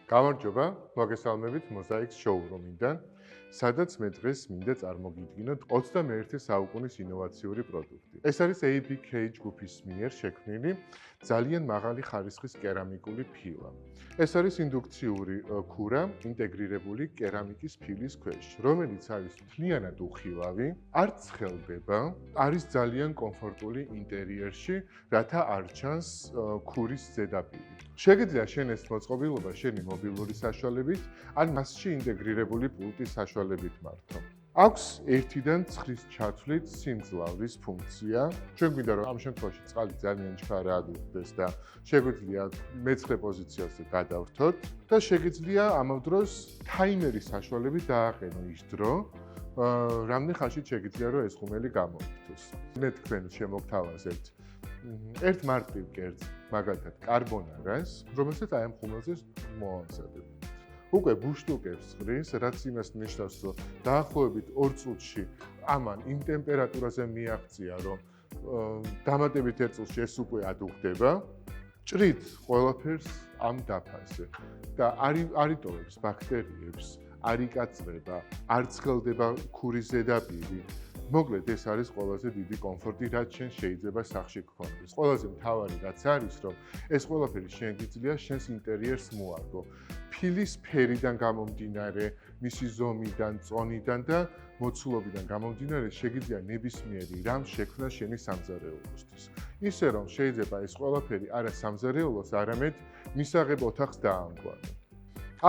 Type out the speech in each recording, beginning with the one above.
გამარჯობა, მოგესალმებით Mosaics showroom-იდან, სადაც მე დღეს მინდა წარმოგიდგინოთ 21 საუკუნის ინოვაციური პროდუქტი. ეს არის ABK ჯგუფის მიერ შექმნილი ძალიან მაღალი ხარისხის კერამიკული ფილა. ეს არის ინდუქციური ქურა ინტეგრირებული კერამიკის ფილის ქვეშ, რომელიც არის მთლიანად უხილავი, არ ცხელდება, არის ძალიან კომფორტული ინტერიერში, რათა არ ჩანს ქურის ზედაპირი. შეგიძლია შენ ეს მოწყობილობა შენი მობილური საშუალებით ან მასში ინტეგრირებული პულტის საშუალებით მართო. აქვს 1-დან 9-ის ჩათვლით სიმძლავრის ფუნქცია. ჩვენ გვინდა რომ ამ შემთხვევაში წყალი ძალიან ჩქარად უხდეს და შეგვიძლია მე-9 პოზიციაზე გადავრთოთ და შეგიძლია ამავდროს ტაიმერის საშუალებით დააყენო ის დრო, რამდენ ხანში შეგიძლია რომ ეს ხუმელი გამოიწვიოს. მე თქვენ შემოგთავაზებთ ერთ მარტივ კერძს, მაგალითად კარბონარას, რომელსაც აი ამ ხუმელზე მოავსებთ. უკვე ბუშტუკებს ხრის, რაც იმას ნიშნავს, რომ დაახლოებით 2 წუთში ამან იმ ტემპერატურაზე მიაღწია, რომ დამატებით 1 წუთში ეს უკვე ადუღდება. ჭრით ყველაფერს ამ დაფაზე და არ იტოვებს ბაქტერიებს, არ იკაწრება, არ ცხელდება ქურის ზედაპირი. მოკლედ ეს არის ყველაზე დიდი კომფორტი, რაც შენ შეიძლება სახლში გქონდეს. ყველაზე მთავარი რაც არის, რომ ეს ყველაფერი შეგიძლია შენს ინტერიერს მოარგო. ფილის ფერიდან გამომდინარე, მისი ზომიდან, წონიდან და მოცულობიდან გამომდინარე, შეგიძლია ნებისმიერი რამ შექმნა შენი სამზარეულოსთვის. ისე რომ შეიძლება ეს ყველაფერი არა სამზარეულოს, არამედ მისაღებ ოთახს დაამკვანო.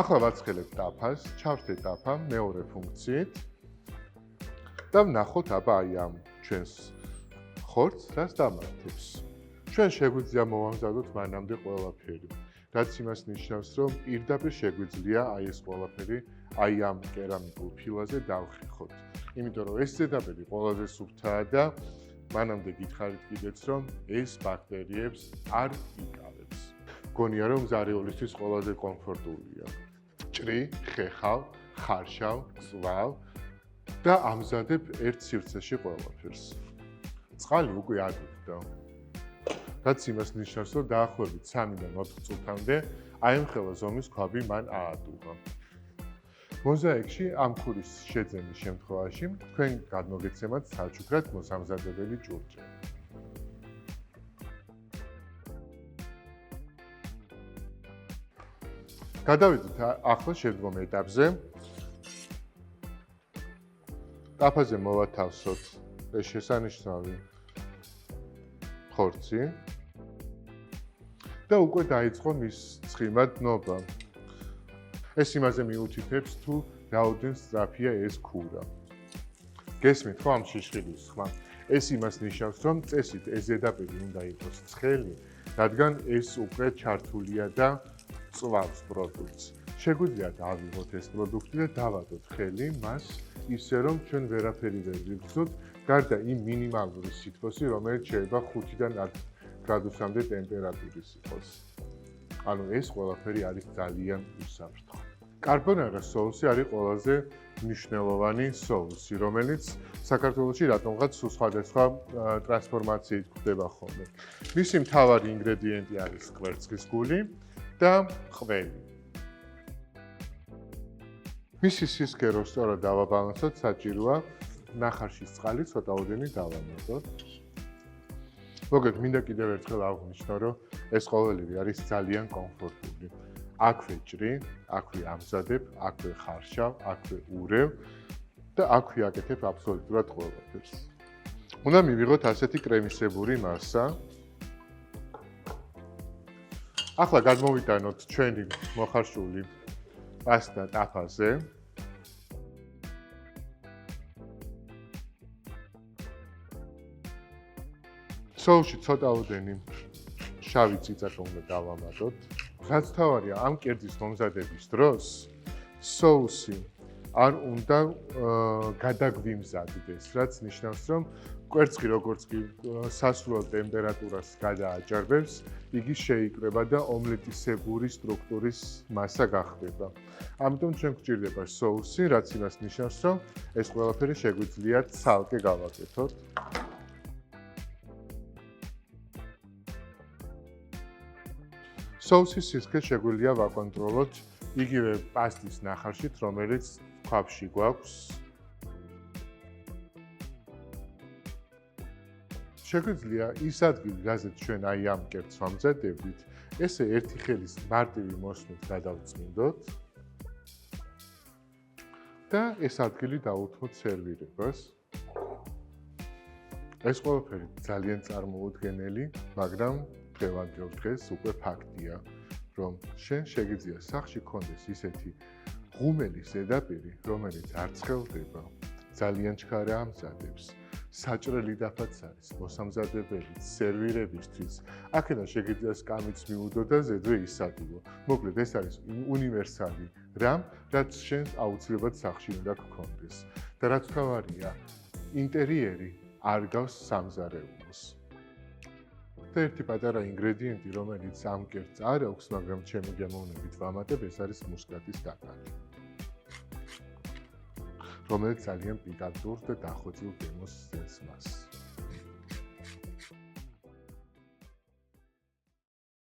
ახლა ვაცხელებ ტაფას, ჩავრთე ტაფა მეორე ფუნქციით. და ვნახოთ აბა აი ამ ჩვენს ხორცს რას დამართებს. ჩვენ შეგვიძლია მოვამზადოთ მანამდე ყველაფერი, რაც იმას ნიშნავს, რომ პირდაპირ შეგვიძლია აი ეს ყველაფერი აი ამ კერამიკულ ფილაზე დავხიხოთ. იმიტომ რომ ეს ზედაპირი ყველაზე სუფთაა და მანამდე გითხარით კიდეც, რომ ეს ბაქტერიებს არ იკავებს. გონია რომ ზარეულისთვის ყველაზე კომფორტულია. ჭრი, ხეხავ, ხარშავ, წვალ და ამზადებ ერთ სივრცეში ყველაფერს. წყალი უკვე ადუღდა. რაც იმას ნიშნავს, რომ დაახლოებით 3-დან 4 წუთამდე აი ამ ხელა ზომის ქვაბი მან აადუღა. Mosaics-ში ამ ქურის შეძენის შემთხვევაში თქვენ გადმოგეცემათ საჩუქრად მოსამზადებელი ჭურჭელი. გადავიდეთ ახლა შემდგომ ეტაპზე. ტაფაზე მოვათავსოთ ეს შესანიშნავი ხორცი და უკვე დაიწყო მის ცხიმად დნობა. ეს იმაზე მიუთითებს თუ რაოდენ სწრაფია ეს ქურა. გესმით ხო ამ შიშხილის ხმა? ეს იმას ნიშნავს, რომ წესით ეს ზედაპირი უნდა იყოს ცხელი, რადგან ეს უკვე ჩართულია და წვავს პროდუქტს. შეგვიძლია დავიღოთ ეს პროდუქტი და დავადოთ ხელი მას ისე რომ ჩვენ ვერაფერი ვერ ვიგრძნოთ, გარდა იმ მინიმალური სითბოსი, რომელიც შეიძლება 5-დან 10 გრადუსამდე ტემპერატურის იყოს. ანუ ეს ყველაფერი არის ძალიან უსაფრთხო. კარბონარას სოუსი არის ყველაზე მნიშვნელოვანი სოუსი, რომელიც საქართველოში რატომღაც სხვადასხვა ტრანსფორმაციით გვხვდება ხოლმე. მისი მთავარი ინგრედიენტი არის კვერცხის გული და ყველი. მისი სისქერო სწორად დავაბალანსოთ, საჭიროა ნახარშის წყალი ცოტაოდენი დავამატოთ. მოგეთ, მინდა კიდევ ერთხელ აღვნიშნო, რომ ეს ყოველივე არის ძალიან კომფორტული. აქვე ჭრი, აქვე ამზადებ, აქვე ხარშავ, აქვე ურევ და აქვე აკეთებ აბსოლუტურად ყველაფერს. უნდა მივიღოთ ასეთი კრემისებური მასა. ახლა გადმოვიტანოთ ჩვენი მოხარშული პასტა ტაფაზე. სოუსში ცოტაოდენი შავი წიწაკა უნდა დავამატოთ. რაც თავარია ამ კერძის მომზადების დროს სოუსი არ უნდა გადაგვიმზადდეს, რაც ნიშნავს, რომ კვერცხი როგორც კი სასურველ ტემპერატურას გადააჭარბებს, იგი შეიკრება და ომლეტისებური სტრუქტურის მასა გახდება. ამიტომ ჩვენ გვჭირდება სოუსი, რაც იმას ნიშნავს, რომ ეს ყველაფერი შეგვიძლია ცალკე გავაკეთოთ. სოუსის სისქე შეგვიძლია ვაკონტროლოთ იგივე პასტის ნახარშით, რომელიც ქვაბში გვაქვს. შეგვიძლია ის ადგილი, რაზეც ჩვენ აი ამ კერძს ვამზადებდით, ესე ერთი ხელის მარტივი მოსვლით გადავწმინდოთ და ეს ადგილი დავუთმოთ სერვირებას. ეს ყველაფერი ძალიან წარმოუდგენელი, მაგრამ დღევანდელ დღეს უკვე ფაქტია, რომ შენ შეგიძლია სახლში გქონდეს ისეთი ღუმელი ზედაპირი, რომელიც არ ცხელდება, ძალიან ჩქარა ამზადებს, საჭრელი დაფაც არის, მოსამზადებელი, სერვირებისთვის. აქედან შეგიძლია სკამიც მიუდო და ზედვე ისადიო. მოკლედ, ეს არის უნივერსალი რამ, რაც შენ აუცილებლად სახლში უნდა გქონდეს. და რაც თავარია, ინტერიერი არ გავს სამზარეულოს. და ერთი პატარა ინგრედიენტი, რომელიც ამ კერძს არ აქვს, მაგრამ ჩემი გემოვნებით ვამატებ, ეს არის მუსკატის დაკალი, რომელიც ძალიან პიკანტურ და დახვეწილ გემოს ზენს მას.